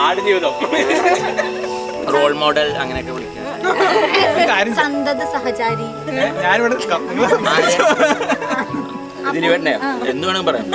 Aadujeevitham role model അങ്ങനെയൊക്കെ വിളിക്കുക. സന്തത സഹചാരി. ഇതിന് വേണ്ടേ എന്ത് വേണമെങ്കിൽ പറയാം.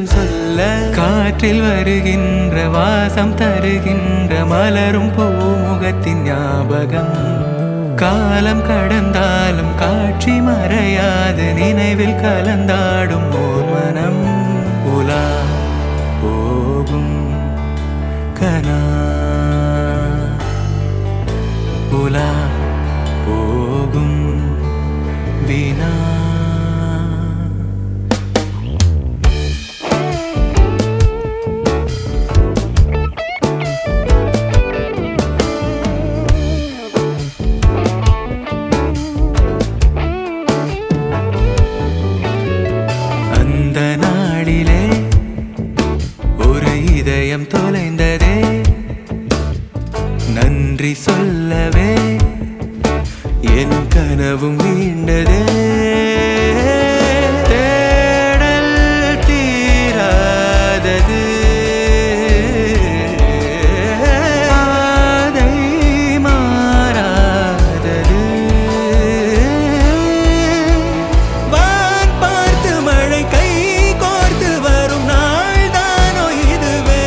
சொல்ல காற்றில் வருகின்ற வாசம் தருகின்ற மலரும் பூமுகத்தின் ஞாபகம் காலம் கடந்தாலும் காட்சி மறையாது நினைவில் கலந்தாடும் ஓர் மனம் உலா போகும் கனா உலா போகும் வினா. தொலைந்ததே நன்றி சொல்லவே என் கனவும் மீண்டதே தேடல் தீராதது ஆதை மாறாதது வான் பார்த்து மழை கை கோர்த்து வரும் நாள் தானோ இதுவே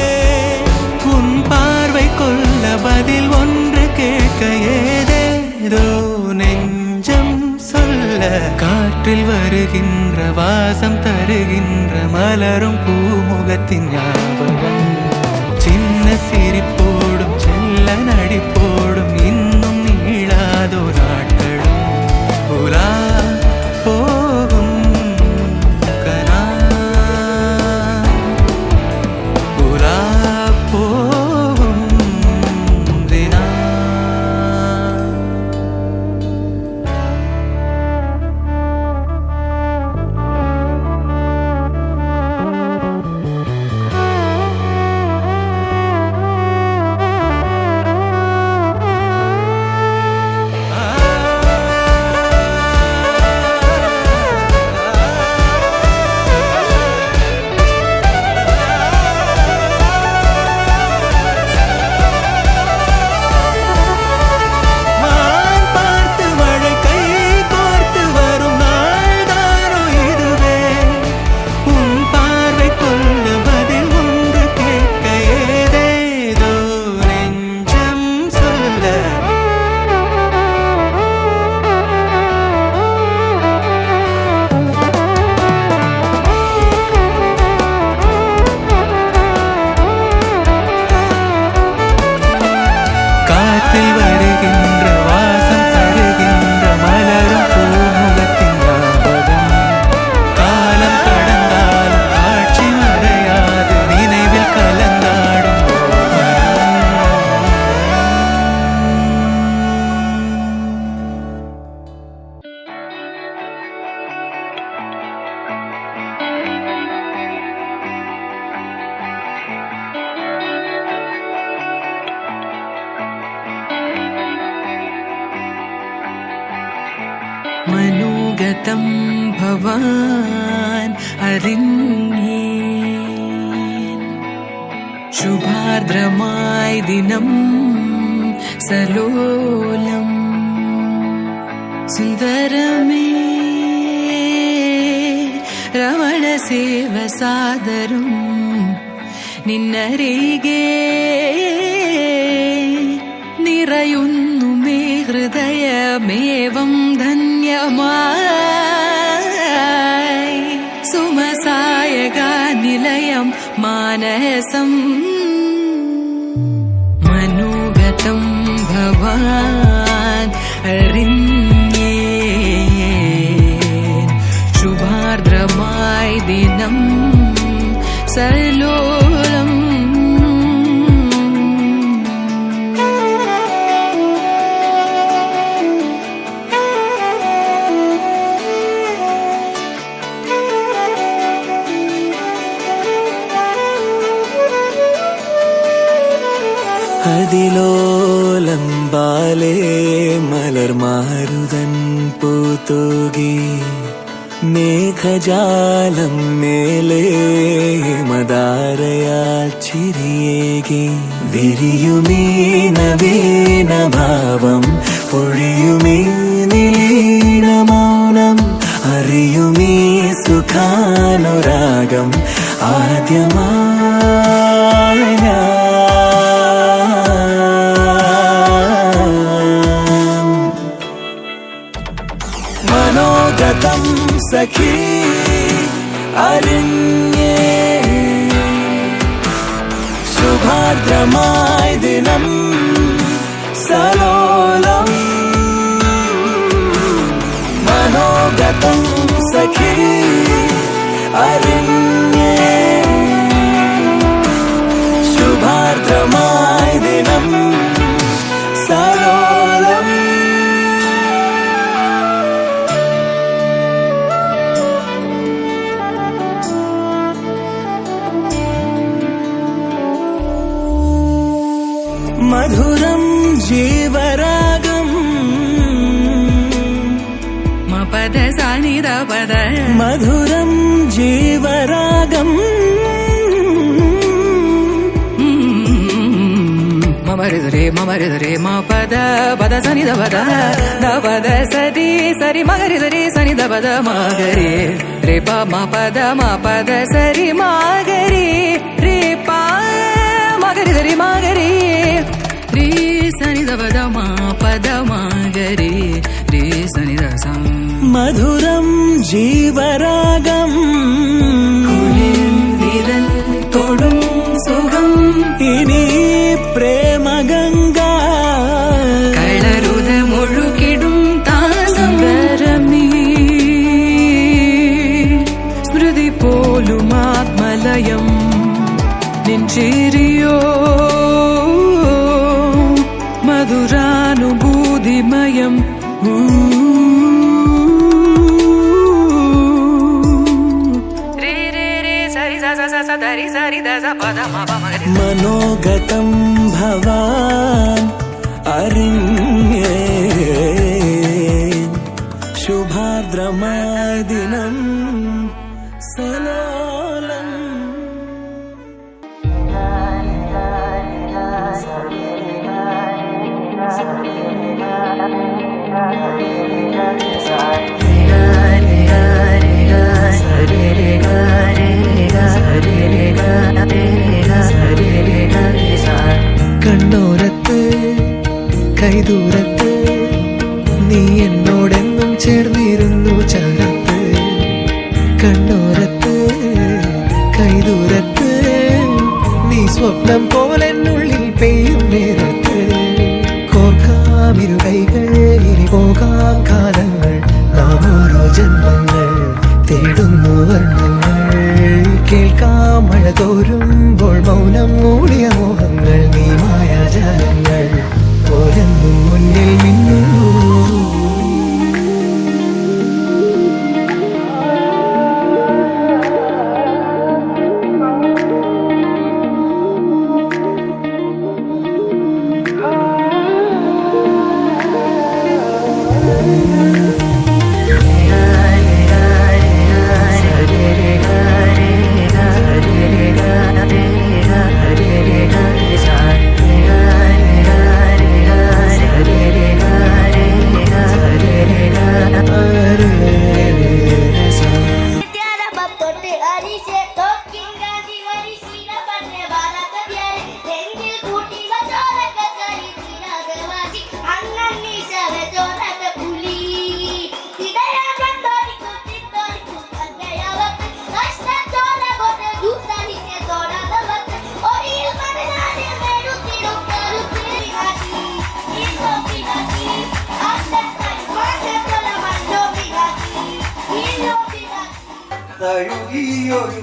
பார்வை கொள்ள பதில் ஒன்று கேட்க ஏதேதோ நெஞ்சம் சொல்ல காற்றில் வருகின்ற வாசம் தருகின்ற மலரும் பூமுகத்தின் ஞாபகம் சின்ன சிரிப்போடும் செல்ல நடிப்போடும் இன்னும் நீளாதோ நாட்களும் உலா போகும் கனா உலா മനോഗതം ഭവാൻ അറിഞ്ഞേ ശുഭാർദ്രമായി ദിനം സലോലം സുന്ദരമേ രമണ സേവ സാദരം നിന്നരികെ നിറയുന്നു മേ ഹൃദയമേവം ധന്യമായി സുമസായക നിലയം മാനസം മനോഗതം ഭവാൻ അറിഞ്ഞേ ശുഭാർദ്രമായി ദിനം സലോലം അതിലോലം ബാലേ മലർമാരുതൻ പൂത്തൂകി മേഘജാലം മേലേ മദാരയാൽ ചിരിയേകി വിരിയുമീ നവീന ഭാവം പൊഴിയുമീ നിലീന മൗനം അറിയുമീ സുഖാനുരാഗം ആദ്യമായി മനോഗതം സഖി അറിഞ്ഞേ ശുഭാർദ്രമായി ദിനം സലോലം മനോഗതം സഖി അറിഞ്ഞേ ശുഭാർദ്രമായി ദിനം സലോലം മധുരം ജീവരാഗം മപദ സാനിദ പദ മധുരം ജീവരാഗം മമരുദരേ മമരുദരേ മപദ പദ സനിദ പദ ദപദ സരി സരി മകരിദരേ സനിദ പദ മഗരി രേ പ മപദ മപദ സരി മഗരി രേ പ മകരിദരേ മഗരി രേ സനിദ പദ മപദ മഗരി രേ സനിദ സ മധുരം ജീവരാഗം വിരൽ തൊടും സുഖം ഇനി പ്രേമഗംഗ കളരുത മുഴുകിടും താസംബരമീ സ്മൃതി പോലും ആത്മലയം നിൻചിരിയോ മധുരാനുഭൂതിമയം മനോഗതം ഭവാൻ അറിഞ്ഞേ ശുഭാർദ്രമായ ദിനം സലോലം കണ്ണോരത്ത് കൈദൂരത്ത് നീ എന്നോടെന്നും ചേർന്നിരുന്നു ചാരത്ത് കണ്ണോരത്ത് കൈദൂരത്ത് നീ സ്വപ്നം പോലെന്നുള്ളിൽ പെയ്യും നേരത്ത് കോർക്കാം ഇരു കൈകൾ ഇനി പോകാം കാലങ്ങൾ നാം ഓരോ ജന്മങ്ങൾ തേടുന്നു വർണ്ണങ്ങൾ കേൾക്കാം മഴ തോരുമ്പോൾ മൗനം മൂടിയ മോഹങ്ങൾ നീ മായാജാലങ്ങൾ ഓരെന്നും മുന്നിൽ മിന്നുന്നു തഴുകിയൊരു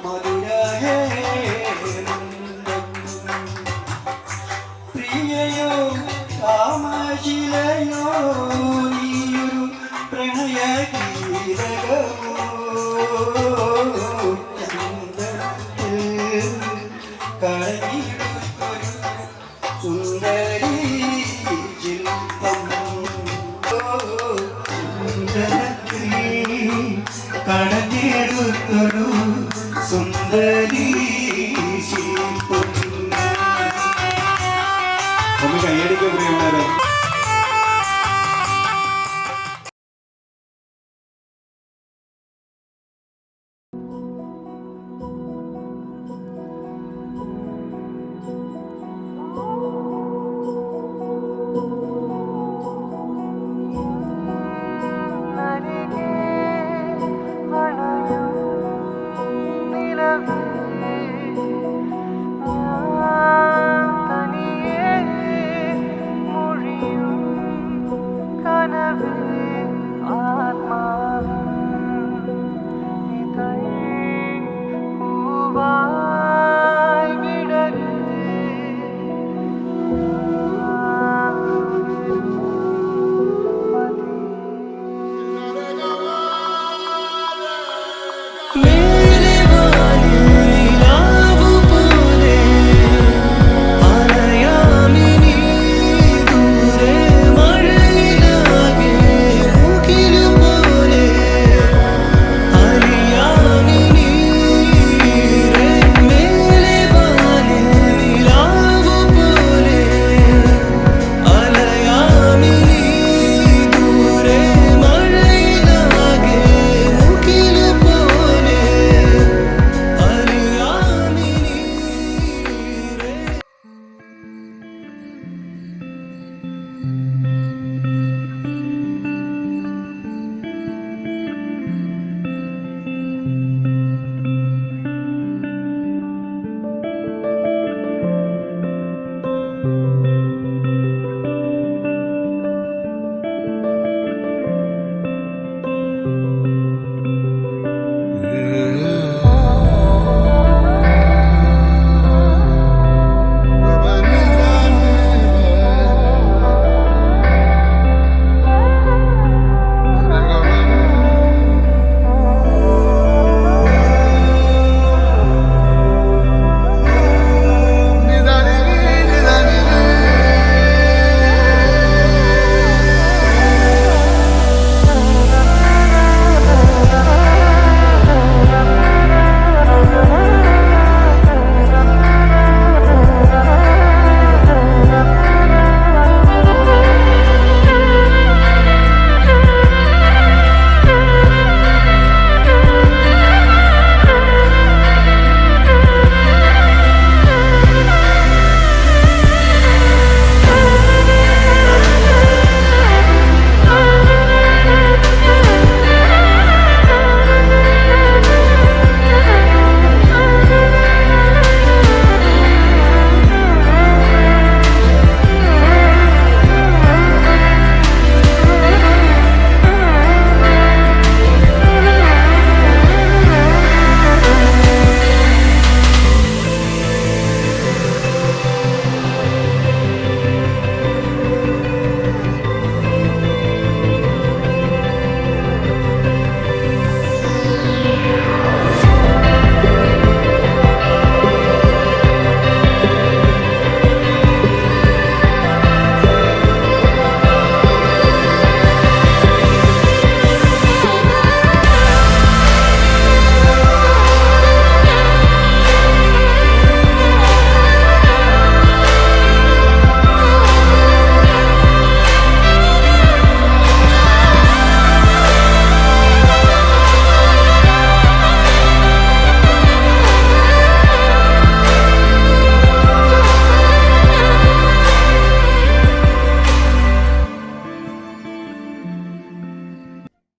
മധുരഹേ പ്രിയയോ കാമശിലയോ നീയൊരു പ്രണയഗീതകമോ ചന്ദ്രത്തിൽ കടഞ്ഞിടുത്തൊരു സുന്ദരീ ശില്പം കടഞ്ഞെടുത്തൊരു സുന്ദരീ ശില്പം. ഒന്ന് കൈയടിക്കും പ്രിയമുള്ളവരെ.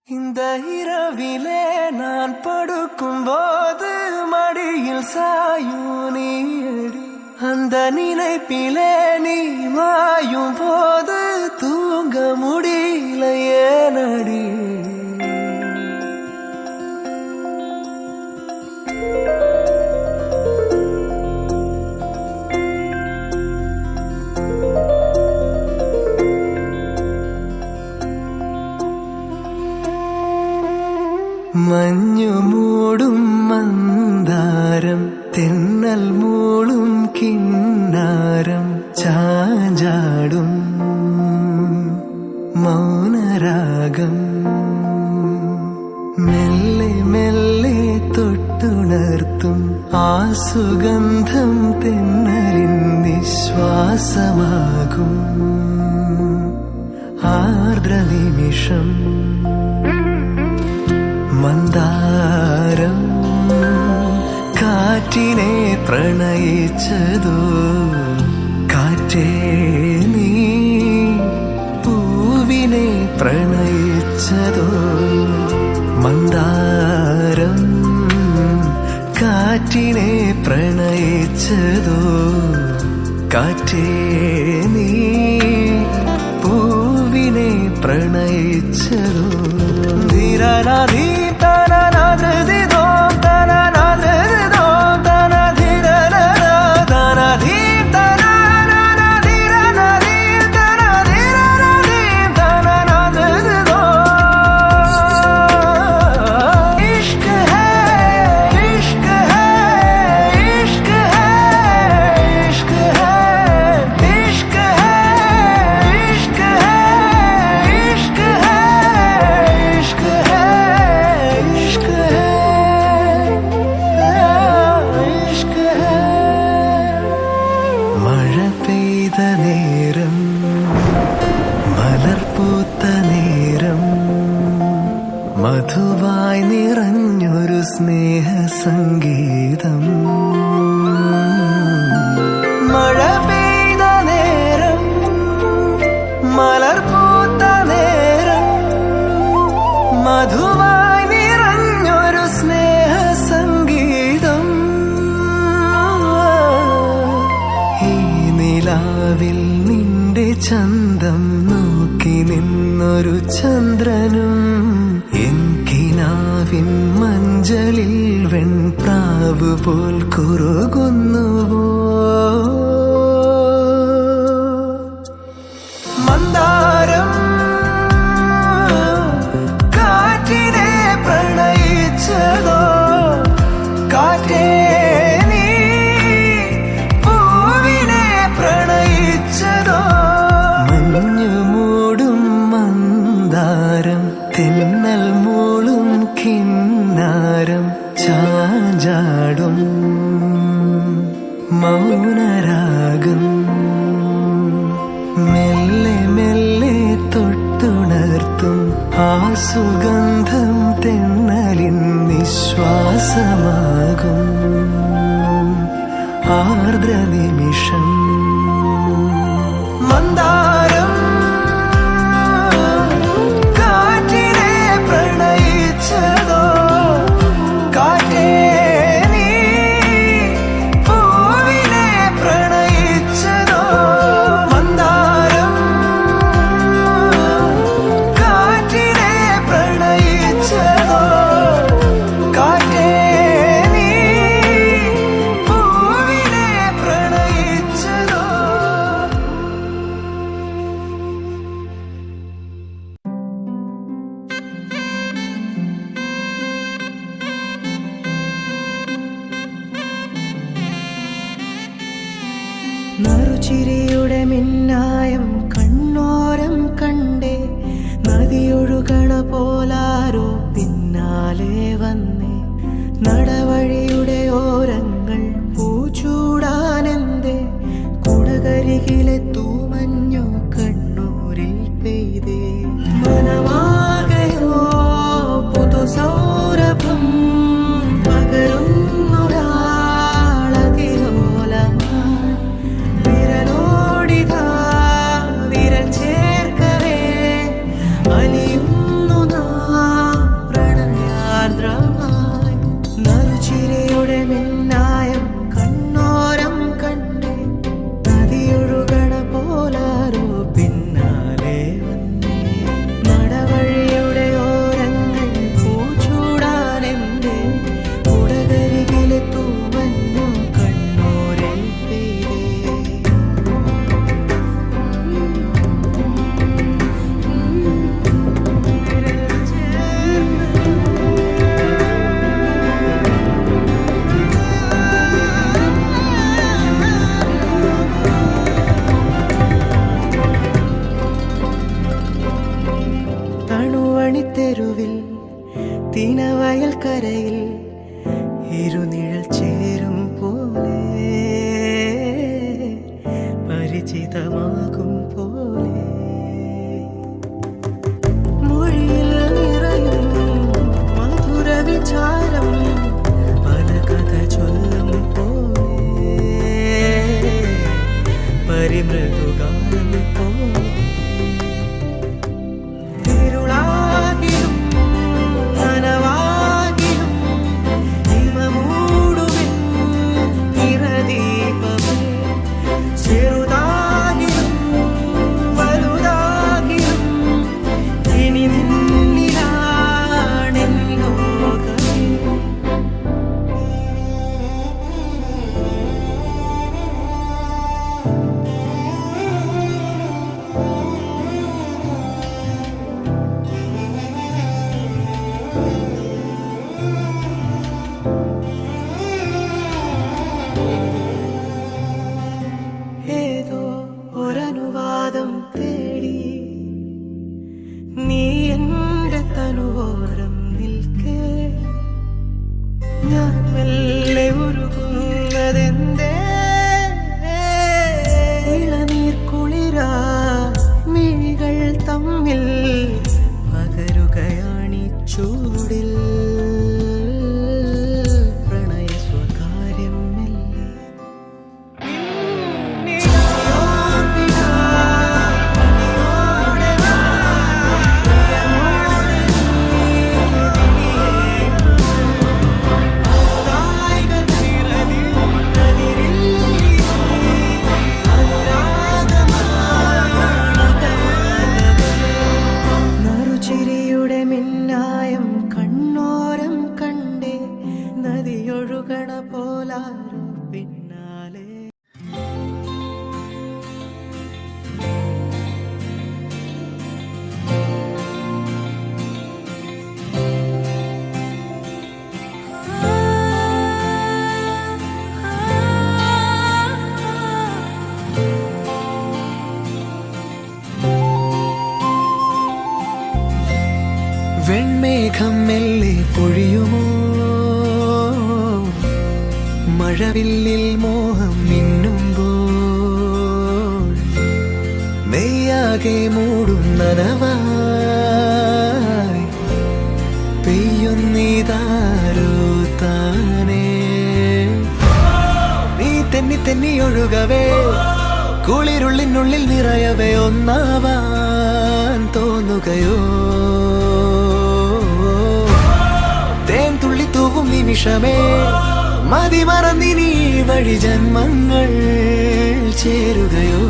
இந்த இரவிலே நான் படுக்கும் போது மடியில் சாயும் நீடி அந்த நினைப்பிலே நீ மாயும் போது தூங்க முடியல ஏனடி മഞ്ഞു മൂടും മന്ദാരം തെന്നൽ മൂളും കിന്നാരം ചാഞ്ചാടും മൗനരാഗം മെല്ലെ മെല്ലെ തൊട്ടുണർത്തും ആ സുഗന്ധം തെന്നലിൻ നിശ്വാസമാകും ആർദ്ര നിമിഷം മന്ദാരം കാറ്റിനെ പ്രണയിച്ചതോ കാറ്റേ നീ പൂവിനെ പ്രണയിച്ചതോ മന്ദാരം കാറ്റിനെ പ്രണയിച്ചതോ കാറ്റേ നീ പൂവിനെ പ്രണയിച്ചതോ ധീരനാധീ തനനാധൃതിദോ തനനാധൃതിദോ തനധീരനാ തനധീ തനനാധീരനാധീ തനധീരനാധീ തനനാധൃതിദോ ഇഷ്ക് ഹൈ ഇഷ്ക് ഹൈ ഇഷ്ക് ഹൈ ഇഷ്ക് ഹൈ ഇഷ്ക് ഹൈ इश्क है इश्क है इश्क है इश्क है इश्क है മഴ പെയ്ത നേരം മലർപൂത്ത നേരം മധുവായി നിറഞ്ഞൊരു സ്നേഹ സംഗീതം മഴ പെയ്ത നേരം മലർപൂത്ത നേരം മധുവായി നിറഞ്ഞൊരു സ്നേഹ സംഗീതം ഈ നിലാവിൽ നിന്റെ ചന്തം നോക്കി നിന്നൊരു ചന്ദ്രനും എൻ കിനാവിൻ മഞ്ചലിൽ വെൺപ്രാവ് പോൽ കുറുകുന്നുവോ മന്ദാരം കാറ്റിനെ പ്രണയിച്ചതോ കാറ്റേ നീ പൂവിനെ പ്രണയിച്ചതോ മഞ്ഞു മൂടും മന്ദാരം തെന്നൽ മൂളും കിന്നാരം ചാഞ്ചാടും മൗനരാഗം മെല്ലെ മെല്ലെ തൊട്ടുണർത്തും ആ സുഗന്ധം തെന്നലിൻ നിശ്വാസമാകും ആർദ്ര നിമിഷം മന്ദാരം കാറ്റിനെ പ്രണയിച്ചതോ കാറ്റേ നീ പൂവിനെ പ്രണയിച്ചതോ മന്ദാരം കാറ്റിനെ പ്രണയിച്ചതോ കാറ്റേ നീ പൂവിനെ പ്രണയിച്ചതോ. നറുചിരിയുടെ മിന്നായം കണ്ണോരം കണ്ടേ നദിയൊഴുകണ പോലാരോ പിന്നാലെ വന്നേ നടവഴിയുടെ ഓരങ്ങൾ പൂച്ചൂടാനെന്തേ കുടകരികിലെ തൂമഞ്ഞു കണ്ണൂരിൽ പെയ്തേ മനമാകയോ പുതുസൗരഭം പകരുന്നൊരാളതിലോലമായി വിരലോടിതാ വിരൽ ചേർക്കവേ അലിയുന്നു നാം പ്രണയാർദ്രമായി നറു തിനവയൽക്കരയിൽ ഇരുനിഴൽ ചേരും പോലെ പരിചിതമാകും പോലെ മൊഴിയിൽ നിറയും മധുര വിചാരം പല കഥ ചൊല്ലും പോലെ പരിമൃദുഗാനം പോലെ ഇരുളാകിലും നനവാകിലും ഹിമമൂടുവിൻ നിറദീപമേ ചെറുതാകിലും വലുതാകിലും ഇനി നിന്നിലാണെൻ ലോകമേ ഏതോ ഒരനുവാദം തേടി നീ എൻ്റെ തനുവോരം നിൽക്കേ ഞാൻ മെല്ലെ ഉരുകുന്നതെന്തേ ഇളനീർ കുളിരാ മിഴികൾ തമ്മിൽ പകരുകയാണി ചൂടിൽ പ്രണയ സ്വകാര്യം മെല്ലെ നറുചിരിയുടെ മിന്നായം കണ്ണോരം കണ്ടേ നദിയൊഴുകണ പോലാരോ പിന്നാലെ വെൺമേഘം മെല്ലെ പൊഴിയുമോ മഴവില്ലിൽ മോഹം മിന്നുമ്പോൾ മെയ്യാകെ മൂടും നനവായി പെയ്യുന്നിതാരോ താനേ നീ തെന്നി തെന്നി ഒഴുകവേ കുളിരുള്ളിനുള്ളിൽ നിറയവേ ഒന്നാവാൻ തോന്നുകയോ തേൻ തുള്ളി തൂവും നിമിഷമേ മതി മറന്നിനി വഴി ജന്മങ്ങൾ ചേരുകയോ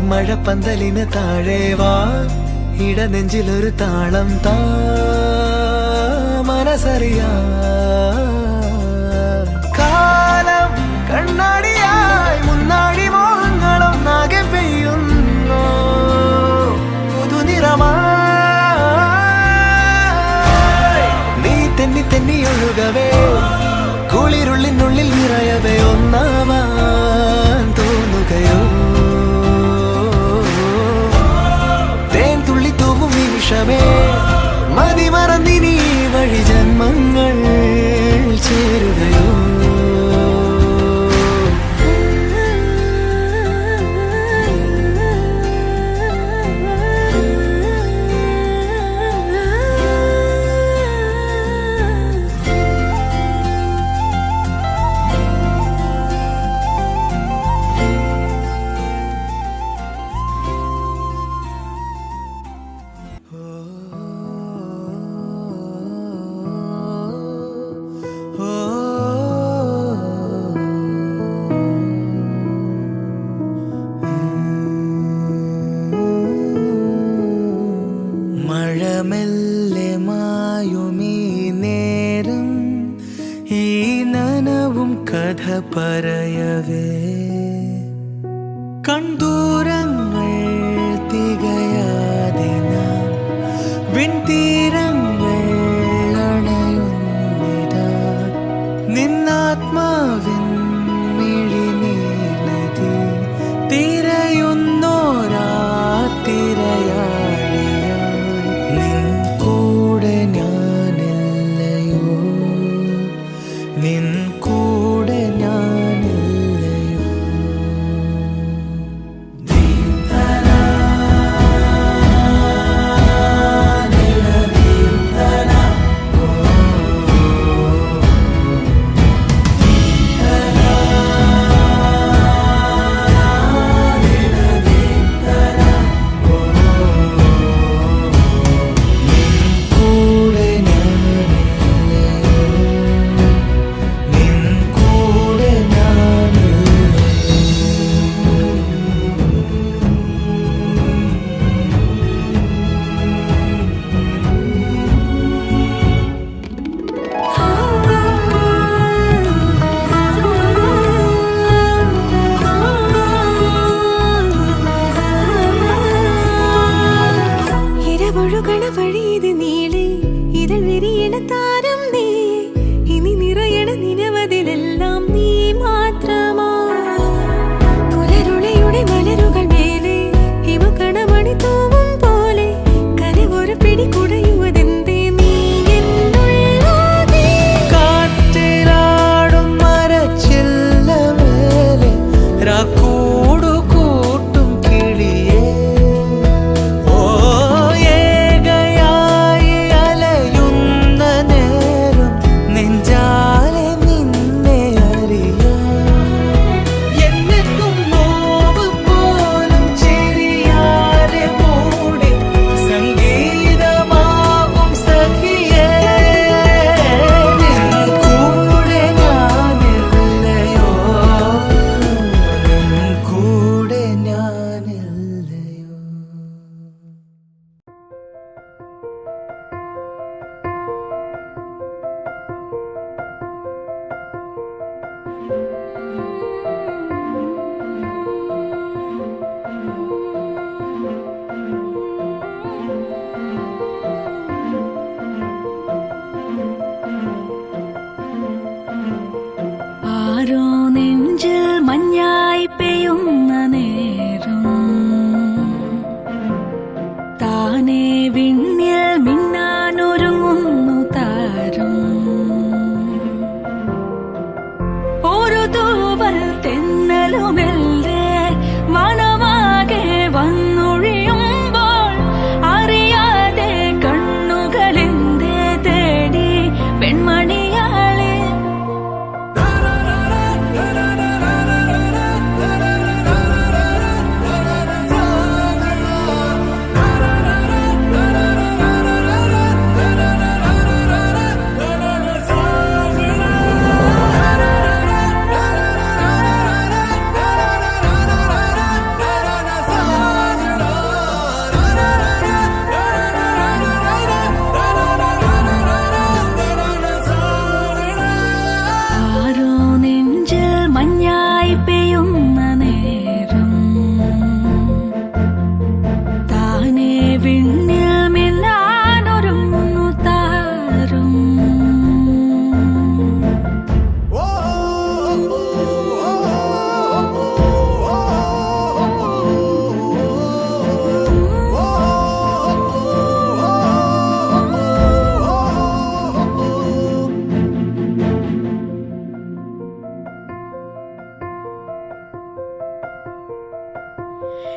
മഴപ്പന്തലിന് താഴെ വാ ഇടനെഞ്ചിലൊരു താളം താ മനസ്സറിയാ കാലം കണ്ണാടിയായി മുന്നാടി മോഹങ്ങളൊന്നാകെ പെയ്യുന്നു പുതുനിറമായി നീ തെന്നി തെന്നി ഒഴുകവേ കുളിരുള്ളിനുള്ളിൽ നിറയവേ ഒന്നാവാൻ തോന്നുകയോ നിമിഷമേ മതി മറന്നിനി വഴി ജന്മങ്ങൾ ചേരുകയോ കഥ പറയവേ കണ്ടൂരങ്ങൾ തികയാതെ നാം വിൺതീരങ്ങൾ അണയുന്നിതാ നിന്നാത്മാവിൻ മിഴിനീലതി തിരയുന്നോരാ തിരയാളിയായി നിൻ കൂടെ ഞാനില്ലയോ നിൻ കൂടെ ഞാനില്ലയോ കൂടെ ഞാനില്ലയോ നിൻ കൂടെ ഇരവൊഴുകണ വഴിയത് നീളെ ഇതൾ വിരിയണ താരം നീ ഇനി നിറയണ നിരവധിലെല്ലാം നീ മാത്രമാ പുലരുളയുടെ മലരുകൾ മേലെ ഹിമകണമണി തൂവും പോലെ കനവൊരു പിടി കുടയുവതെന്തേ നീ എന്നുള്ളതേ കാറ്റിലാടും മരച്ചില്ല മേലെ രാക്കൂടു കൂട്ടും കിളിയേ ഓ ഏകയായി അലയുന്ന നേരം നെഞ്ചാലെ നിന്നെ അറിയാം എന്നെത്തും നോവ് പോലും ചിരിയാലെ മൂടി സംഗീതമാകും സഖിയേ നിൻ കൂടെ ഞാനില്ലയോ നിൻ കൂടെ ഞാനില്ലയോ ആരോ നെഞ്ചിൽ മഞ്ഞായി പെയ്യുന്ന നേരം താനേ വിണ്ണിൽ മിന്നാനൊരുങ്ങുന്നു താരം ഒരു തൂവൽ തെന്നലുമെല്ലേ മനമാകെ വന്നൊഴിയുമ്പോൾ അറിയാതെ കണ്ണുകളെന്തേ തേടി പെൺമണിയാളെ ആരോ നെഞ്ചിൽ മഞ്ഞായി പെയ്യുന്ന നേരം താനേ വിണ്ണിൽ മിന്നാനൊരുങ്ങുന്നു താരം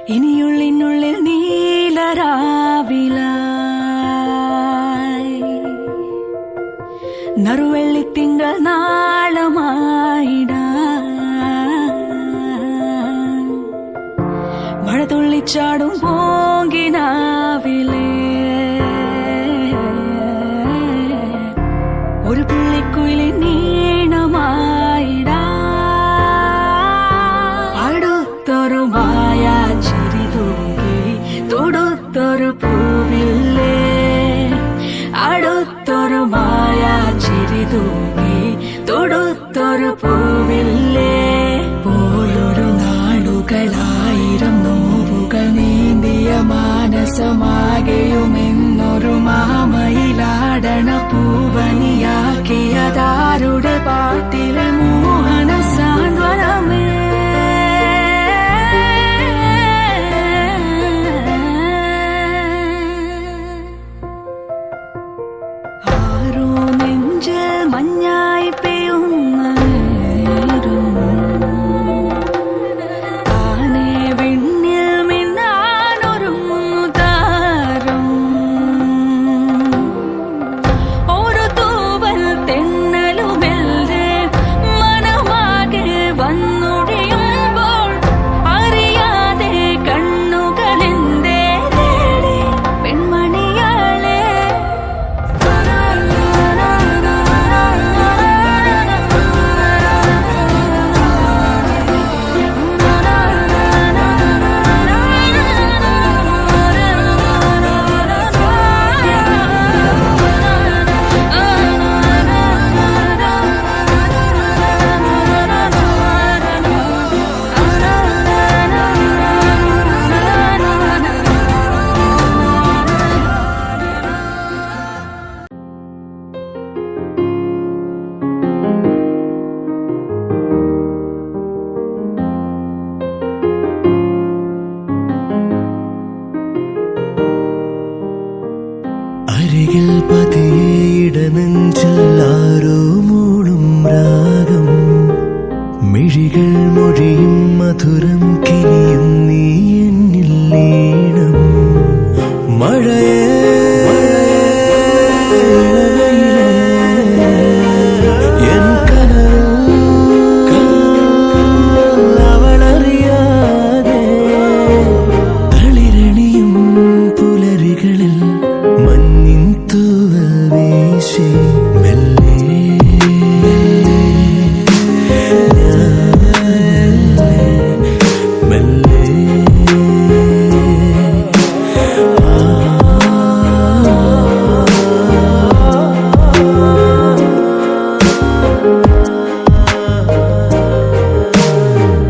ഇനിയുള്ളിനുള്ളിൽ നീലരാവിലായി നറുവെള്ളിത്തിങ്കൾ നാളമായിടാൻ മഴ തുള്ളിച്ചാടും പോങ്കിനാവിലേ ഒരു പുള്ളിക്കുയിലിൻ നീണമായിടാൻ അടുത്തൊരു മായാ ചിരി തൂങ്ങി തൊടുത്തൊരു പൂവില്ലേ അടുത്തൊരു മായാ ചിരി തൂങ്ങി തൊടുത്തൊരു പൂവില്ലേ പോയൊരു നാളുകളായിരം നോവുകൾ നീന്തിയ മാനസമാകെയുമെന്നൊരു മാമയിലാടണ പൂവനിയാക്കിയതാരുടെ പാട്ടിലെ മോഹന സാന്ത്വനമേ ആരോ നെഞ്ചിൽ മഞ്ഞായി പെയ്യുന്ന നേരം ആനെ വിണ്ണിൽ മിന്നാനൊരുങ്ങുന്നു താരം ഒരു തൂവൽ തെന്നലുമെല്ലെ മനമാകെ വന്നൊഴിയുമ്പോൾ അറിയാതെ കണ്ണുകളെന്തേ തേടി പെൺമണിയാളെ അരികിൽ പതിയിടനെഞ്ചല്ലാരോ മൂളും രാഗം മിഴികൾ മൊഴിയും മധുരം കിനിയും നീ എന്നിൽ ലീണം മഴയേ എൻ കനവിൽ അവളറിയാതെ തളിരണിയും പുലരികളിൽ മഞ്ഞിൻ തൂവൽ വീശി മെല്ലെ മെല്ലെ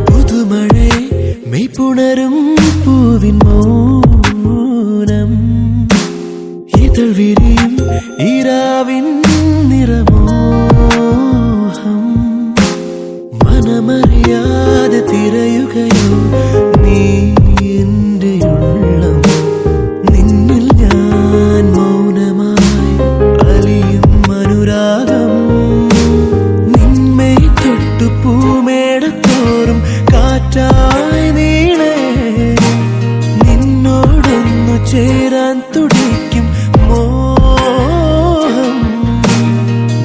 പുതുമഴ മെയ്പുണരും പൂവിൻ മൗനം ഇതൾ വിരിയും ഈരാവിൻ നിറമോഹം മനമറിയാതെ തിരയുകയോ നീ എൻ്റെ ഉള്ളം നിന്നിൽ ഞാൻ മൗനമായി അലിയും അനുരാഗം നിന്മേ തൊട്ടു പൂമേടത്തോറും കാറ്റായി നീളേ നിന്നോടൊന്നു ചേരാൻ തുടിക്കും മോഹം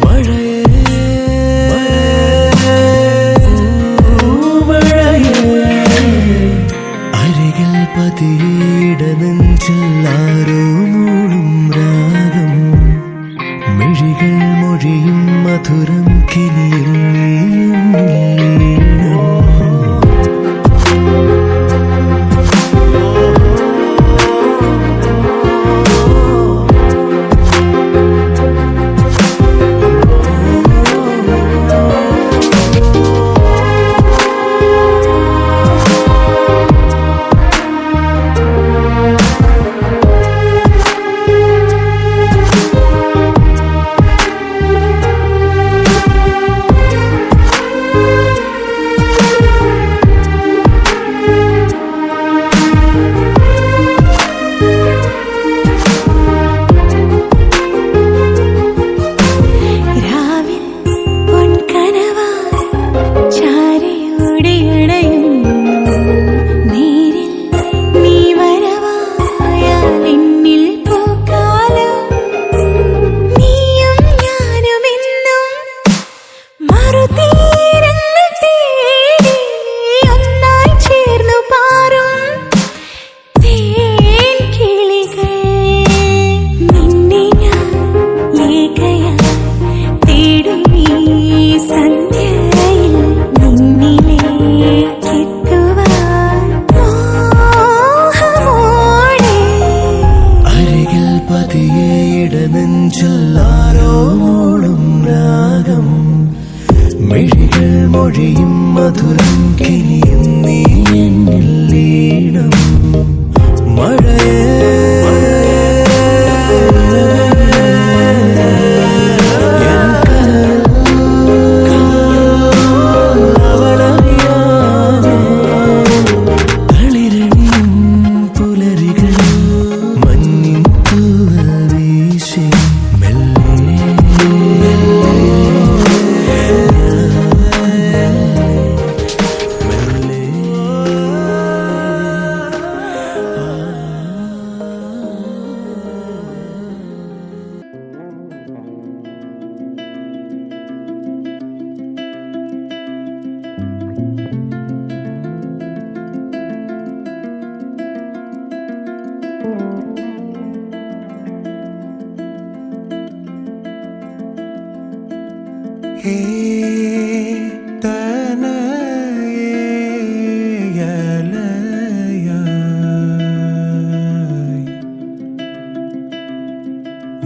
മഴയേ അരികിൽ പതിയിടനെഞ്ചല്ലാരോ മൂളും രാഗം മിഴികൾ മൊഴിയും മധുരം കിനിയും നീ നെഞ്ചല്ലാരോ മൂളും രാഗം മിഴികൾ മൊഴിയും മധുരം കിനിയും നീ എന്നിൽ ലീനം മഴയേ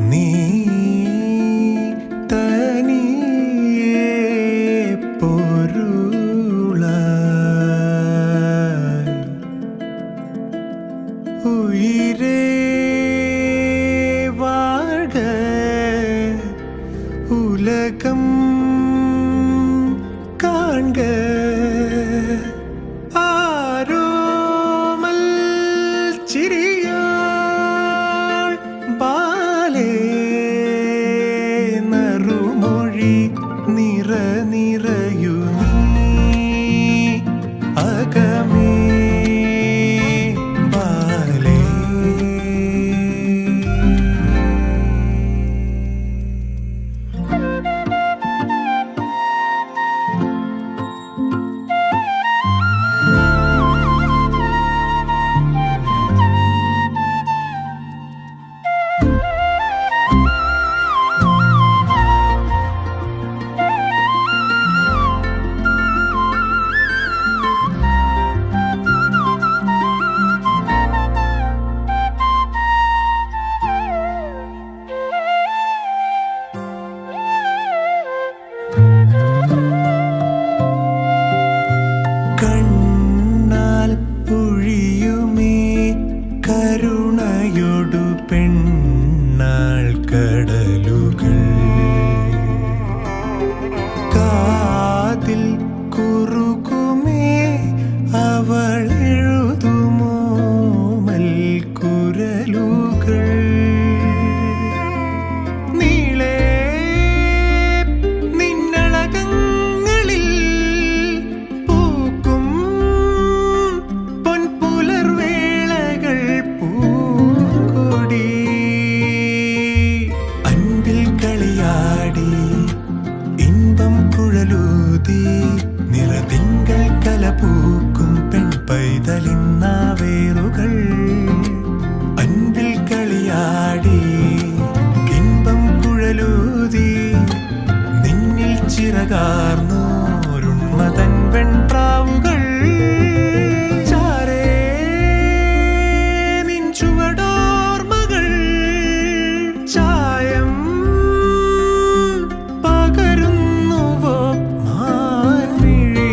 നീ തനിയെ പൊരുളായി ഉയിരേ വാഴ ഉലകം കാൺക ആരോമൽ ചിരിയാൾ ബാലേ നറുമൊഴി നിറ നിറയു നീ അകമേ ബാലേ കണ്ണാൽ പൊഴിയുമേ കരുണയൊടു പെണ്ണാൾ കടലുകൾ കാതിൽ കുറുകുമേ അവൾ എഴുതുമോ മൽക്കുരലുകൾ നീളേ നിന്നളകങ്ങളിൽ പൂക്കും പൊൻപുലർവേളകൾ പൂക്കൊടി അൻപിൽ കളിയാടി ഇன்பം കുഴലൂതി നിറതിങ്കൾ കലപൂക്കും പെൺപൈതലിന്നാവേറുകൾ അൻപിൽ കളിയാടി ഇன்பം കുഴലൂതി നിന്നിൽ ചിറകാർന്നോരുണ്മതൻ വെൺപ്രാവുകൾ ചാരേ നിൻ ചുവടോർമകൾ ചായം പകരുന്നുവോ മാൻമിഴി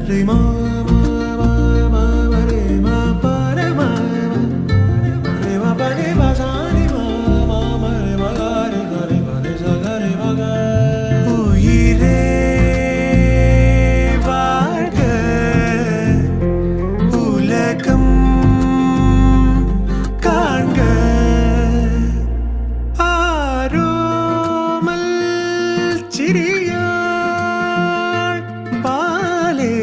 റിമോ ഉയിരേ വാഴ്ക ഉലകം കാൺക ആരോമൽ ചിരിയാൾ ബാലേ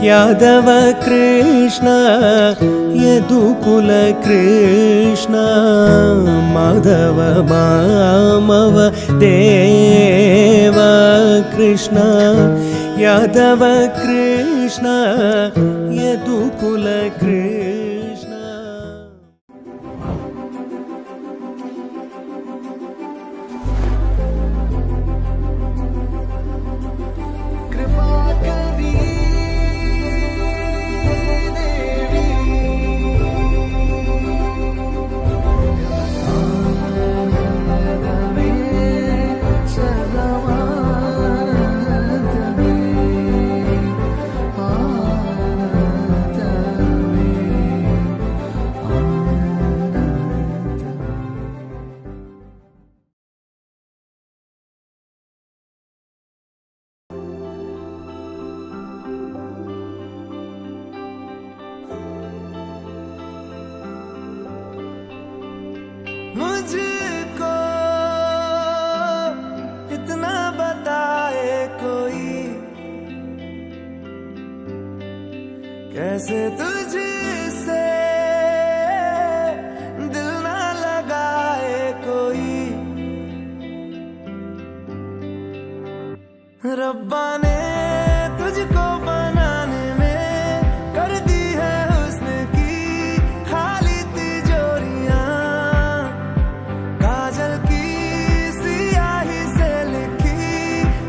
यादव कृष्ण यदुकुल कृष्ण माधव मामव देव कृष्ण यादव कृष्ण यदुकुल कृष्ण। कृपा करी मुझको इतना बताए कोई कैसे तुझसे दिल ना लगाए कोई रब्बा ने तुझको बनाने में कर दी है हुस्न की खाली तिजोरियां काजल की सियाही से लिखी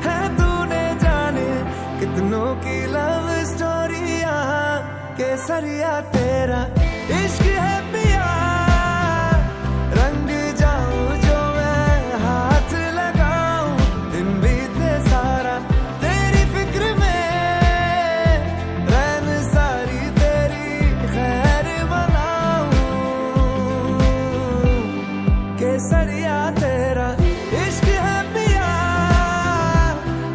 है तूने जाने कितनों की लव स्टोरियां केसरिया तेरा इश्क है पिया रंग जाऊं जो मैं हाथ लगाऊं दिन बीते सारा तेरी फिक्र में रैन सारी तेरी खैर बनाऊं केसरिया तेरा इश्क है पिया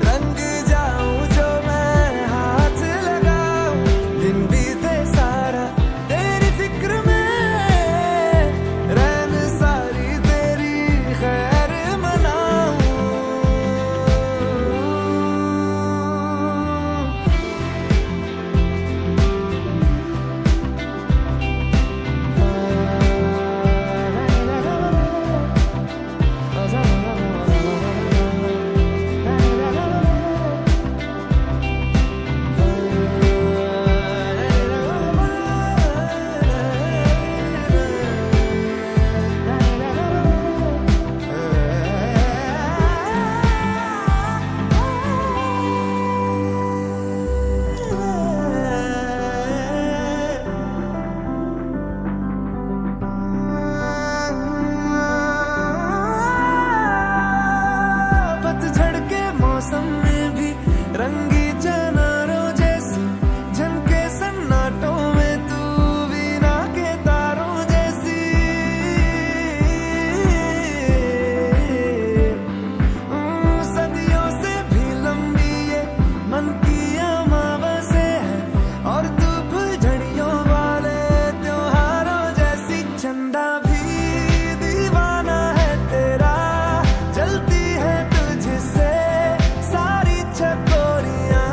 रंग जाऊं जो मैं हाथ लगाऊं दिन बीते सारा तेरी फिक्र में रैन सारी तेरी खैर मनाऊं पतझड़ के मौसम में भी रंगी चनारों जैसी झनके सन्नाटों में तू वीणा के तारों जैसी सदियों से भी लंबी ये मन की अमावस्या है और तू फुलझड़ियों वाले त्योहारों जैसी चंदा भी दीवाना है तेरा जलती है तुझसे सारी चकोरियां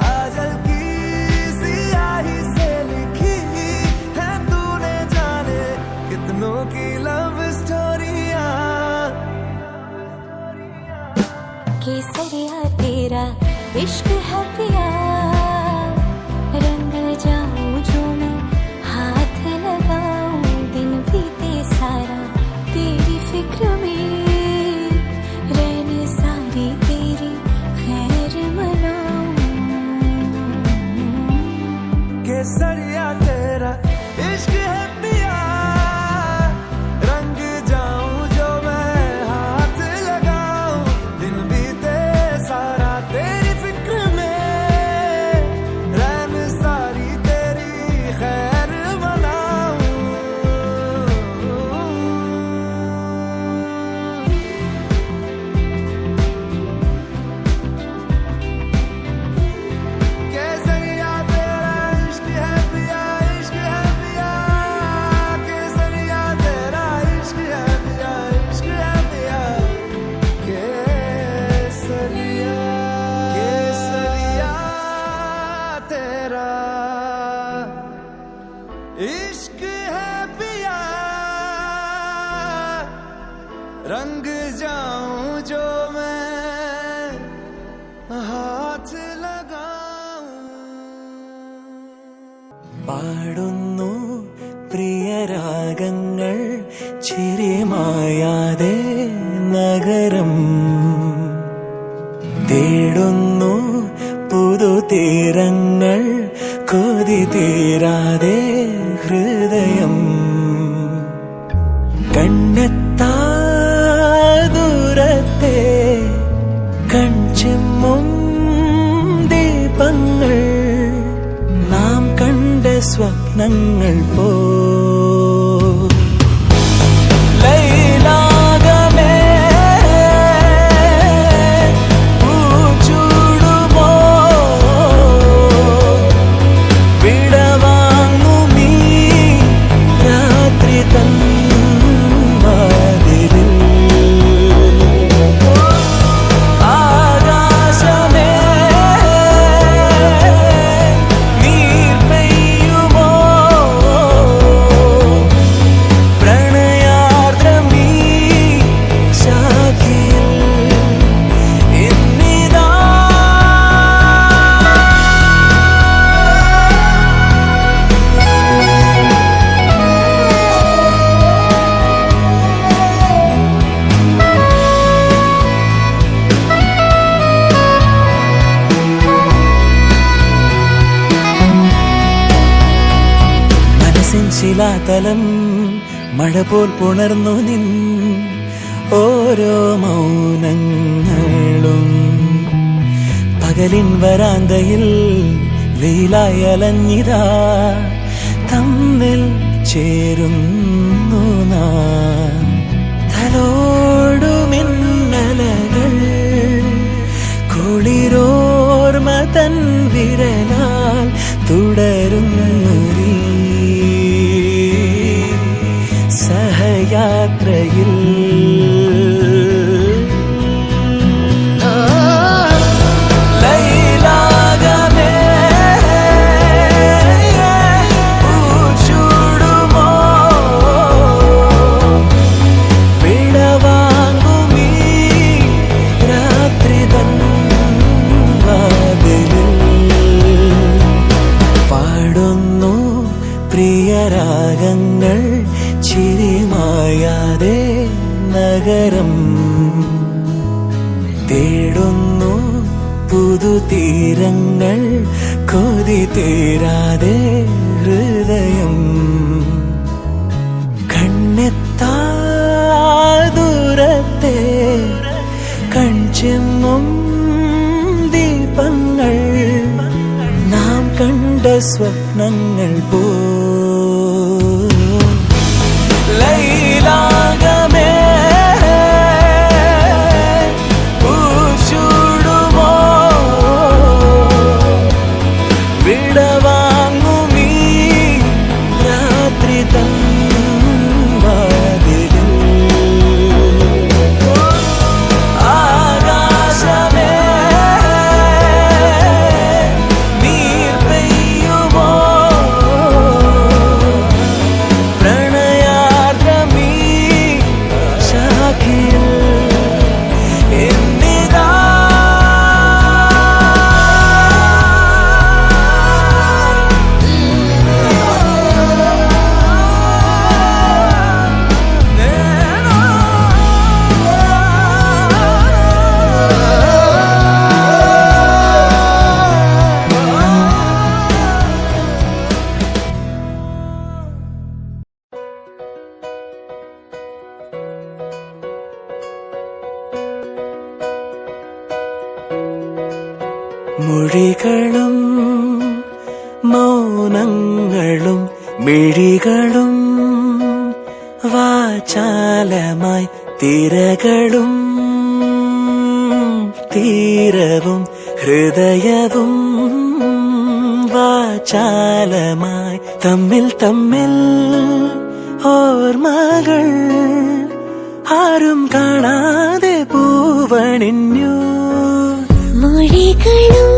काजल की सियाही से लिखी है तूने जाने कितनों की लव स्टोरियां केसरिया तेरा इश्क है पिया रंग जाऊं जो मैं हाथ लगाऊं दिन बीते सारा तेरी फिक्र में रहने सारी तेरी खैर मनाऊं केसरिया तेरा इश्क है पिया रंग जाऊं जो मैं हाथ लगाऊं दिन बीते सारा तेरी फिक्र में हाथ लगाऊं പാടുന്നു പ്രിയരാഗങ്ങൾ ചിരിമായാതെ നഗരം തേടുന്നു പുതുതീരങ്ങൾ കൊതി തീരാതെ ഹൃദയം കണ്ണെത്താ ദൂരത്തെ കൺചിമ്മും ദീപങ്ങൾ നാം കണ്ട സ്വപ്നങ്ങൾ പോ ലൈലാകമേ പൂച്ചൂടുമോ വിടവാങ്ങുമീ രാത്രി തൻ വാതിലിൽ ആകാശമേ നീർ പെയ്യുമോ പ്രണയാർദ്രമീ ശാഖിയിൽ എന്നിതാ മനസ്സിൻ ശിലാതലം മഴ പോൽ പുണർന്നു നിൻ ഓരോ മൗനങ്ങളും പകലിൻ വരാന്തയിൽ വെയിലായി അലഞ്ഞിതാ തമ്മിൽ ചേരുന്നു നാം തലോടുമിന്നലകൾ കുളിരോർമ തൻ വിരലാൽ തുടരുന്നു സഹയാത്രയിൽ ലൈലാകമേ പൂച്ചൂടുമോ വിടവാങ്ങുമീ രാത്രി തൻ വാതിലിൽ പാടുന്നു പ്രിയരാഗങ്ങൾ ചിരിമായാതെ നഗരം തേടുന്നു പുതുതീരങ്ങൾ കൊതി തീരാതെ ഹൃദയം കണ്ണെത്താ ദൂരത്തെ കൺചിമ്മും ദീപങ്ങൾ നാം കണ്ട സ്വപ്നങ്ങൾ പോ ലൈലാകമേ പൂച്ചൂടുമോ വിടവാങ്ങുമീ രാത്രി തൻ വാതിലിൽ ആകാശമേ നീർ പെയ്യുമോ പ്രണയാർദ്രമീ ശാഖിയിൽ എന്നിതാ മൊഴികളും മൗനങ്ങളും മിഴികളും വാചാലമായി തിരകളും തീരവും ഹൃദയവും വാചാലമായി തമ്മിൽ തമ്മിൽ ഓർമ്മകൾ ആരും കാണാതെ പൂവണിഞ്ഞു മൊഴികളും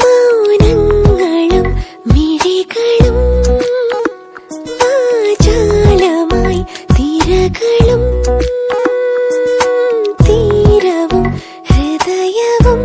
മൗനങ്ങളും മിഴികളും വാചാലമായി തിരകളും തീരവും ഹൃദയവും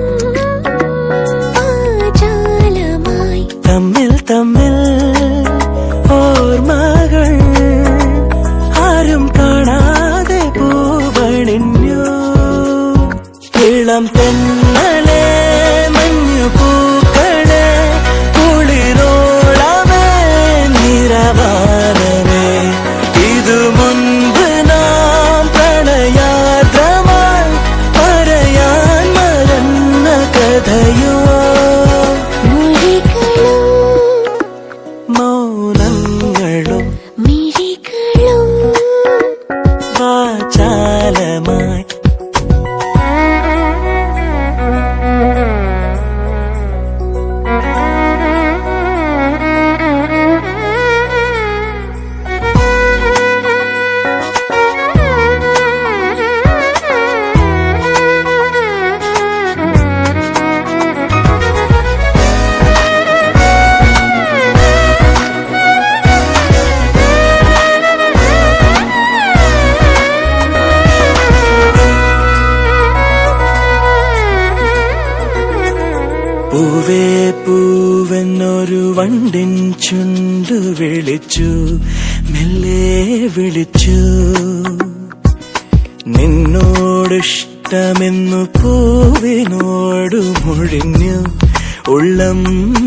പൂവേ പൂവെന്നൊരു വണ്ടിൻ ചുണ്ടു വിളിച്ചു, മെല്ലെ വിളിച്ചു. നിന്നോടിഷ്ടമെന്നു പൂവിനോടു മൊഴിഞ്ഞു, ഉള്ളം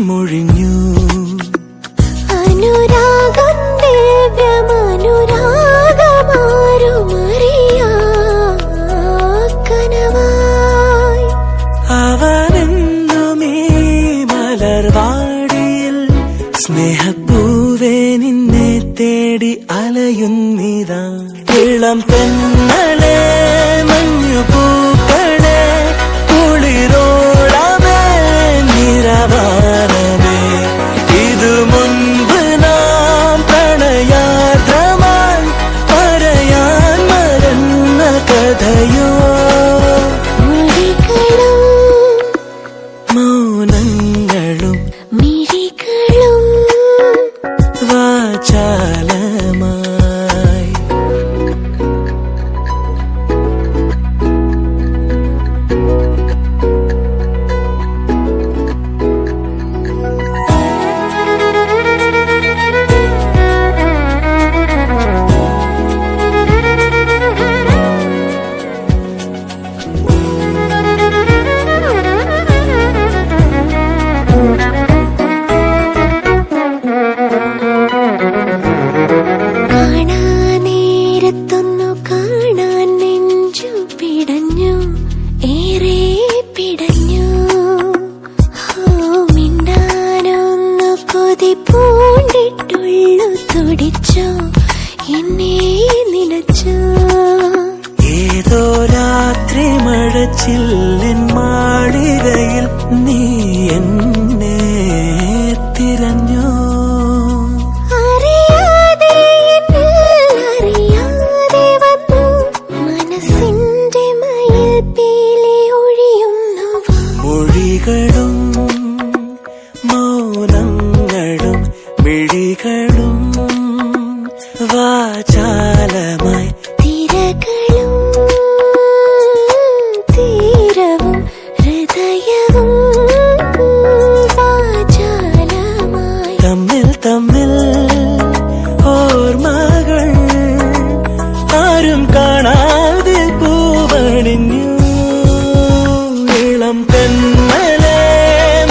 മൊഴിഞ്ഞു. അനുരാഗം ദിവ്യമനുരാഗമാരുമറിയാ കനവായി അവനെന്നുമീ മലർവാടിയിൽ സ്നേഹപ്പൂവേ നിന്നെ തേടി അലയുന്നിതാ. ഇളം പെണ്ണലെ മഞ്ഞു പൂക്കളെ കുളിരോളമേ നിരവാനമേ. ഇതു മുൻപ് നാം പ്രണയാദ്രമായി പറയാൻ മറന്ന കഥയോ. മൊഴികളും മൗനങ്ങളും മിഴികളും വാചാലമായി. കാണാനേരത്തൊന്നു കാണാൻ നെഞ്ചു പിടഞ്ഞു, ഏറെ പിടഞ്ഞു. മിണ്ടാനൊന്നു കൊതി പൂണ്ടിട്ടുള്ളു തുടിച്ചോ, എന്നെ നിലച്ചോ. ഏതോ രാത്രി മഴച്ചില്ലിൻ മാളികയിൽ നീ എന്നെ തിരഞ്ഞോ. അറിയാതെ എന്നിൽ അറിയാതെ വന്നു മനസ്സിന്റെ മയിൽ പീലി ഒഴിയുന്നു. മൊഴികളും മൗനങ്ങളും മിഴികളും വാചാലമായി. തിരകളും തീരവും ഹൃദയവും വാചാലമായി. തമ്മിൽ തമ്മിൽ ഓർമ്മകൾ ആരും കാണാതെ പൂവണിഞ്ഞു. ഇളം പെണ്ണലെ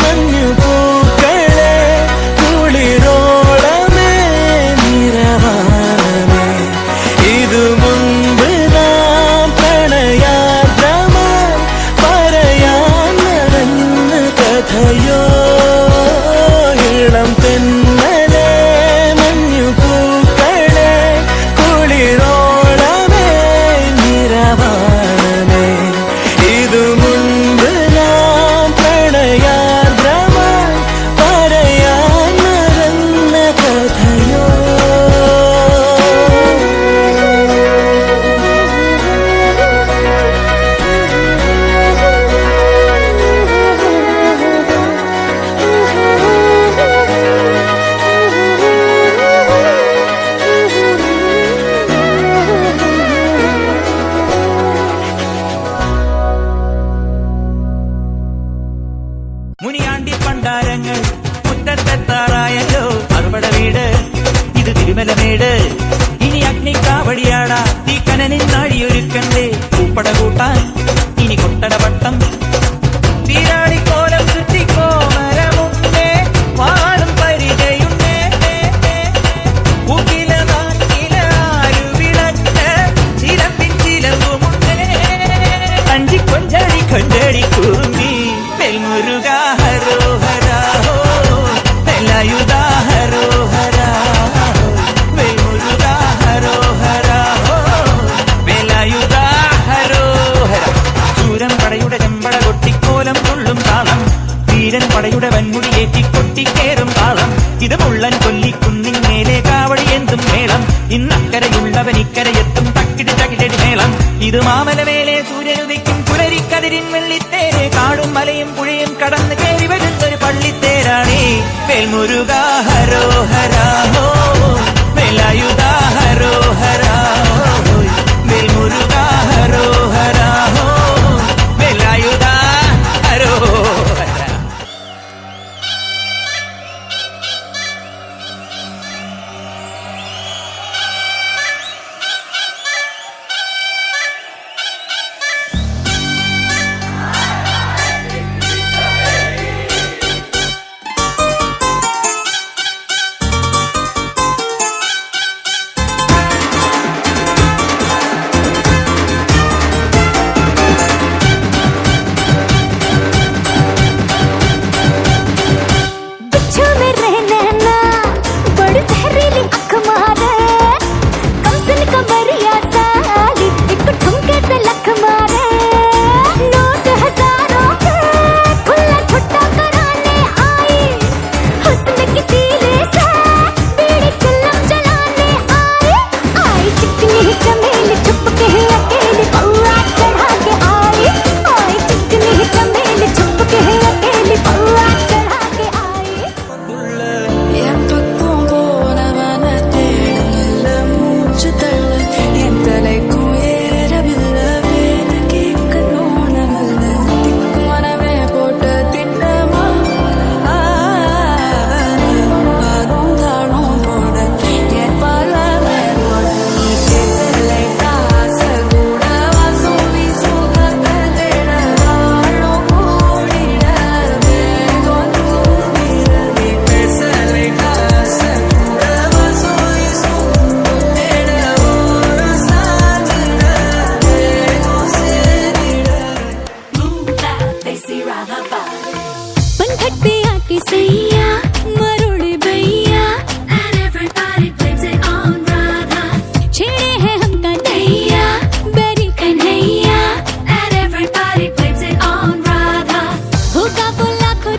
മഞ്ഞു പൂക്കളെ കുളിരോളമേ നിരവാനമേ. ഇതു മുൻപ് നാം പ്രണയാദ്രമായി പറയാൻ മറന്ന കഥയോ. ഇളം പെണ്ണലെ മഞ്ഞു പൂക്കളെ കുളിരോളമേ നിരവാനമേ. ഇതു മുൻപ് നാം പ്രണയാദ്രമായി പറയാൻ മറന്ന കഥയോ. മുനിയാണ്ടി പണ്ടാരങ്ങൾ മുറ്റത്തെത്താറായല്ലോ. അറുപട വീട് ഇത് തിരുമലമേട്. ഇനി അഗ്നിക്കാവടിയാടാ തീക്കനനിൽ നാഴിയൊരുക്കണ്ടേ. പൂപ്പട കൂട്ടാൻ ഇനി കൊട്ടട പട്ടം. വീരാളിക്കോലം ചുറ്റിക്കോ മരമുണ്ടേ, വാളും പരിചയുണ്ടേ. പൂക്കില നാക്കില ആരുവിളക്ക് ചിലമ്പിൻ ചിലമ്പുമുണ്ടേ. അഞ്ചി കൊഞ്ചടി കൊഞ്ചടി കുറുമ്പി വെൽമുരുക ഹരോഹരാ വെലായുധ ഹരോഹരാ വെൽമുരുക ഹരോഹരാ വേലായുധ ഹരോഹര. ചൂരൻ പടയുടെ ചെമ്പട കൊട്ടിക്കോലം തുള്ളും താളം, വീരൻ പടയുടെ വൻമുടിയേറ്റി കൊട്ടിക്കേറും താളം. ഇത് മുള്ളൻ കൊല്ലിക്കുന്നിൻ മേലെ കാവടി എന്തും മേളം. ഇന്നക്കരയുള്ളവൻ ഇക്കരയെത്തും തക്കിടി തകിടടി മേളം. ഇത് മാമലമേലെ സൂര്യനുദിക്കും പുലരിക്കതിരിൻ വെള്ളിത്തേരെ. കാടും മലയും പുഴയും കടന്ന് കയറി വരുന്നൊരു പള്ളിത്തേരാണേ. വേൽമുരുക ഹരോഹരാ വേലായുധ ഹരോഹരാ വേൽമുരുക ഹരോഹരാ വേലായുധ ഹരോഹര.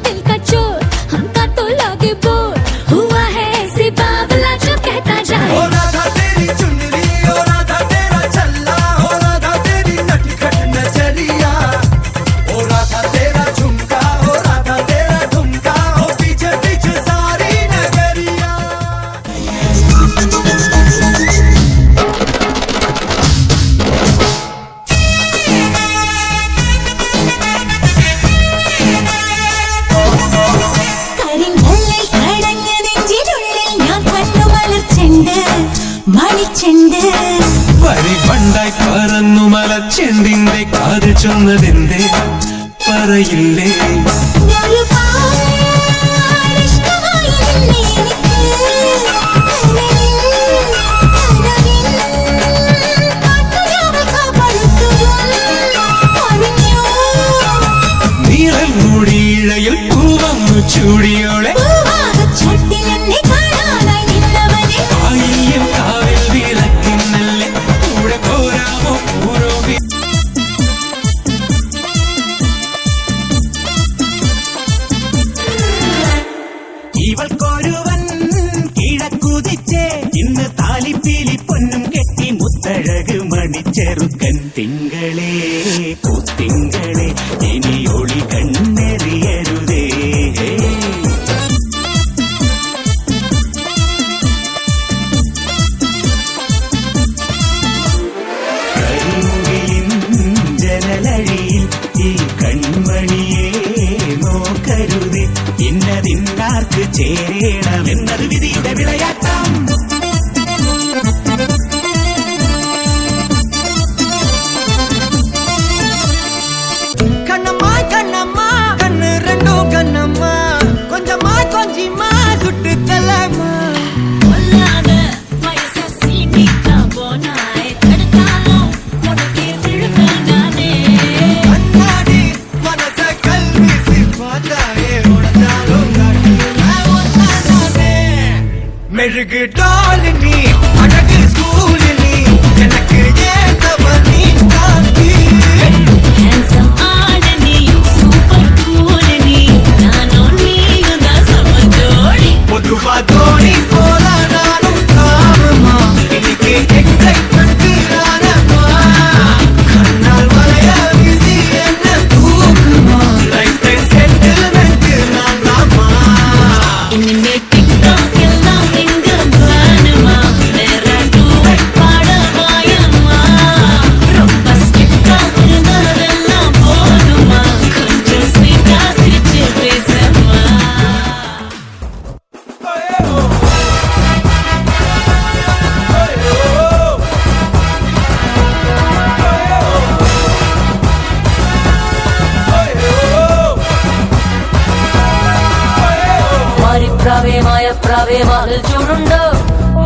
दिल का चोर हमका तो लगे बोर हुआ है ऐसे बावला जो कहता जाए ओ राधा तेरी चुनरी ओ राधा तेरा चल्ला ओ राधा तेरी नटखट नजरिया ओ राधा तेरा झुमका ओ राधा तेरा ठुमका ओ पीछे पीछे सारी नगरिया കരിങ്കല്ലിൽ കടഞ്ഞ നെഞ്ചിനുള്ളിൽ ഞാൻ കണ്ടു മലർച്ചെണ്ട് മണിച്ചെണ്ട് വരിവണ്ടായി പറന്നു മലച്ചെണ്ടിന്റെ കാതിൽ ചൊന്നതെന്തേ പറയില്ലേ ഒരുപാട് ഇഷ്ടമായി നിന്നെ എനിക്ക് നീളൽ മൂടിയിഴയിൽ പൂവന്നു ചൂടിയോളെ ചട്ടിലെന്നെ കാണാനായി നിന്നവനെ ആയില്യം കാവിൽ വിളക്കിന്നല്ലേ കൂടെ പോരാമോ പൂരോവി ഇവൾക്കൊരുവൻ കിഴക്കുതിച്ചേ ഇന്ന് താലിപ്പീലി പൊന്നും കെട്ടി മുത്തഴക് മണിച്ചെറുക്കൻ തിങ്കളേ പൂത്തിങ്കളെ ഇനി ഒളി കണ്ണെറിയരുതേ കരിമുകിലിൻ ജനലഴിയിൽ ഈ കൺമണിയെ നോക്കരുതേ ഇന്നതിന്നാർക്ക് ചേരണമെന്നത് വിധിയുടെ വിളയാട്ടം கண்ணம்மா கண்ணம்மா கண்ணு ரெண்டும் கண்ணம்மா கொஞ்சமா கொஞ்சிமா சுட்டு தலமா கொல்லாத வயச சீனிக்கா போனாய் தடுத்தாலும் உனக்கு விழுவேன் நானே கண்ணாடி மனச கல்வீசி பார்த்தாயே உடஞ்சாலும் காட்டுமே மெழுகு டால் நீ அழகு ஸ்கூல் நீ எனக்கு ஏத்தவ நீ காந்தி handsome ஆட நீ சூப்பர் கூல் நீ நானும் நீயும் தான் சமஜோடி பொதுவா தோணி போல நானும் காமமா இன்னைக்கு எக்ஸைட்மெண்ட் நானம்மா கண்ணால் வளைய வீசி என்ன தூக்குமா லைஃப் டைம் செட்டில்மெண்ட் நான் தாமா இனிமே டிக்டாக் எல்லாம் எங்க வேணுமா வேற டூவெட் பாட வாயம்மா ரொம்ப ஸ்ட்ரிக்டா இருந்ததெல்லாம் போதுமா கொஞ்சம் ஸ்வீட்டா சிரிச்சு பேசம்மா മാറിപ്രാവേ മായപ്രാവേ വാതിൽ ചൂടുണ്ടോ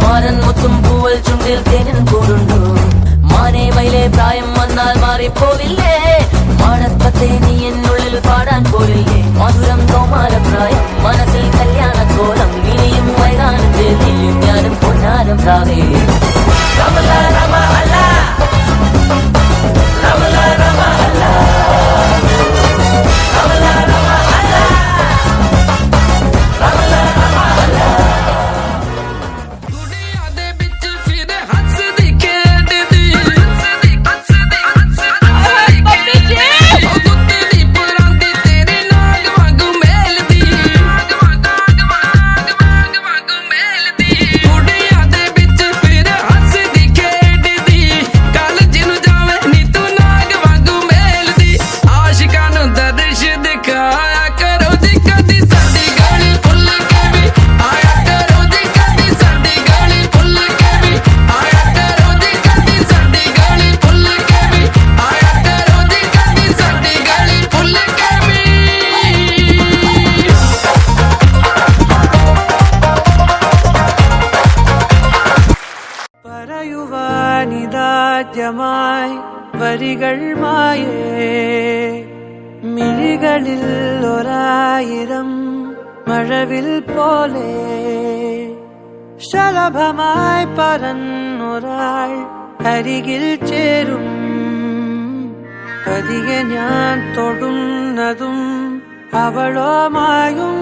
മാരൻ മുത്തും പൂവൽ ചുണ്ടിൽ തേനൻ കൂടുണ്ടോ മാനേ മയിലെ പ്രായം വന്നാൽ മാറിപ്പോവില്ലേ മാടപ്പത്തെ നീ എന്നുള്ളിൽ പാടാൻ പോയില്ലേ മധുരം തോമാല പ്രായം മനസ്സിൽ കല്യാണ കോലം ഇനിയും വൈകാനും നീയും ഞാനും പൊന്നാനും പ്രാവേ രമല രമ അല്ല രമല രമ അല്ല രമല രമ അല്ല രമല രമ അല്ല ਦੁਨੀਆ ਦੇ ਵਿੱਚ ਫਿਰ ਹੱਸਦੀ ਖੇਡਦੀ ਹੱਸਦੀ ਉਹ ਦੁੱਧ ਦੀ ਪਰਾਂਦੀ ਤੇਰੇ ਨਾਗ ਵਾਂਗੂ ਮੇਲਦੀ ਦੁਨੀਆ ਦੇ ਵਿੱਚ ਫਿਰ ਹੱਸਦੀ ਖੇਡਦੀ ਕੱਲ ਜਿਹਨੂੰ ਜਾਵੇ ਨੀ ਤੂੰ ਨਾਗ ਵਾਂਗੂ ਮੇਲਦੀ ਆਸ਼ਿਕਾਂ ਨੂੰ ਦਰਸ਼ ਦਿਖਾਇਆ ਕਰੋ ਜੀ ਕਦੀ ਸਾਡੀ ਗਲੀ ਫੁੱਲ ਕੇ ਵੀ ਆਇਆ ਕਰੋ ਜੀ ਕਦੀ ਸਾਡੀ ਗਲੀ ਫੁੱਲ ਕੇ ਵੀ ਆਇਆ ਕਰੋ ਜੀ ਕਦੀ ਸਾਡੀ ਗਲੀ ਫੁੱਲ ਕੇ ਵੀ ਆਇਆ ਕਰੋ ਜੀ ਕਦੀ ਸਾਡੀ ਗਲੀ ਫੁੱਲ ਕੇ ਵੀ പറയുവാനിതാദ്യമായി വരികൾ മായേ മിഴികളിൽ ഒരായിരം മഴവിൽ പോലെ ശലഭമായി പറന്നൊരാൾ അരികിൽ ചേരും പതിയെ ഞാൻ തൊടുന്നതും അവളോ മായും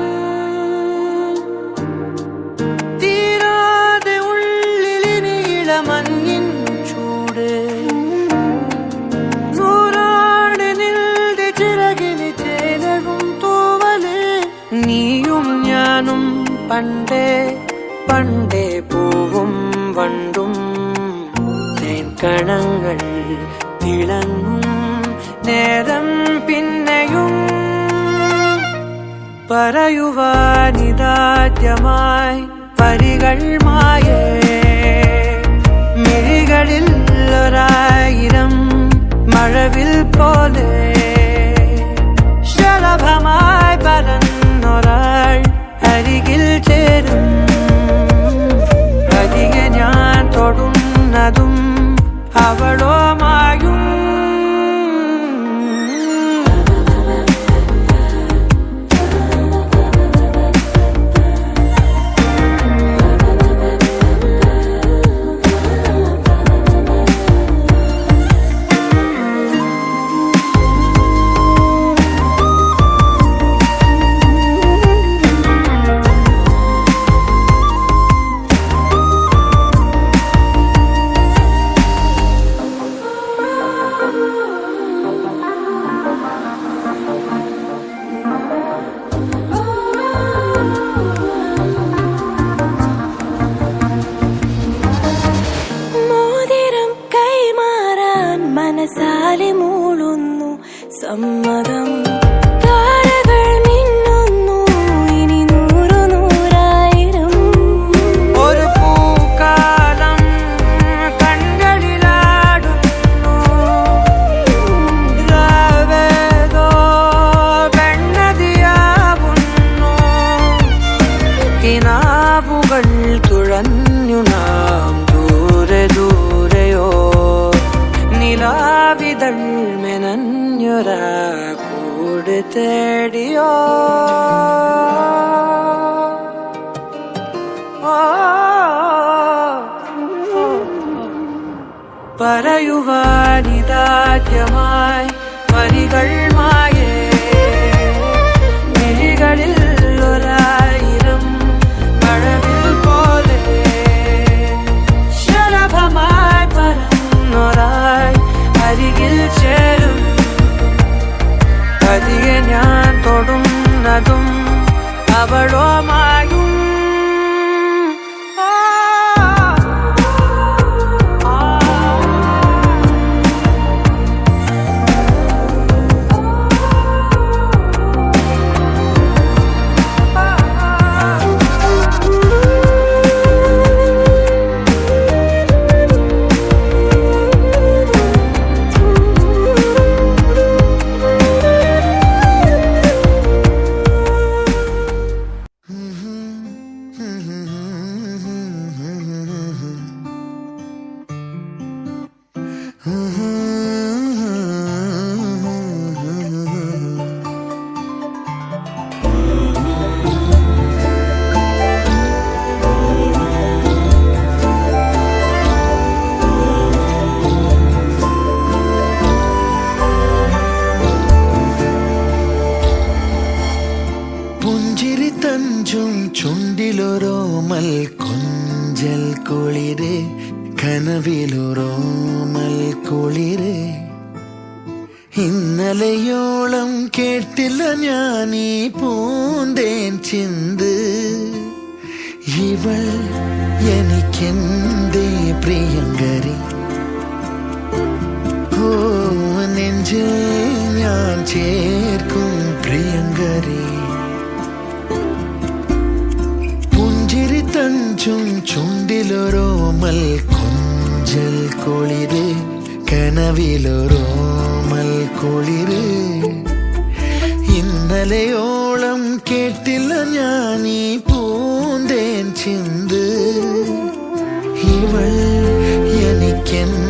തീരാതെ ഉള്ളിലിനിയിള മഞ്ഞിൻ ചൂട് നൂറാണ് നിൽടെ ചിറകിന് ചേലവും തൂവല് നീയും ഞാനും പണ്ടേ പണ്ടേ പൂവും വണ്ടും തേൻകണങ്ങൾ തിളങ്ങും നേരം പിന്നെയും പറയുവാനിതാദ്യമായി വരികൾ മായേ മിഴികളിൽ ഒരായിരം മഴവിൽ പോലെ ശലഭമായി പരന്നൊരാൾ അരികിൽ ചേരും അരികെ ഞാൻ തൊടുന്നതും അവളോ മായും മനസാലെ മൂളുന്നു സമ്മതം താരകൾ മിന്നുന്നു ഇനി നൂറു നൂറായിരം ഒരു പൂക്കാലം കൺകളിലാടുന്നു രാവേതോ പെണ്ണതിയാവുന്നു കിനാവുകൾ തുഴഞ്ഞു നാം ദൂരെ ദൂരെയോ നിലാവിതൾ മെനഞ്ഞൊരാ കൂട് തേടിയോ പറയുവാനിതാദ്യമായി വരികൾ മായേ മിഴികളിൽ ഒരായിരം മഴവിൽ പോലെ ശലഭമായി പരന്നൊരാൾ അരികിൽ ചേരും അരികെ ഞാൻ തൊടുന്നതും അവളോ മായും ചുണ്ടിലൊരോമൽ കൊഞ്ചൽ കുളിര് കനവിലൊരോമൽ കുളിര് ഇന്നലെയോളം കേട്ടില്ല ഞാനീ പൂന്തേൻ ചിന്ത് ഇവൾ എനിക്കെന്തേ പ്രിയങ്കരി ഓ നെഞ്ചിൽ ഞാൻ ചേർക്കും പ്രിയങ്കരി പുഞ്ചിരി തഞ്ചും ചുണ്ടിലൊരോമൽ കൊഞ്ചൽ കുളിര് കനവിലൊരോമൽ കുളിര് ഇന്നലെയോളം കേട്ടില്ല ഞാനീ പൂന്തേൻ ചിന്ത് ഇവൾ എനിക്കെന്തേ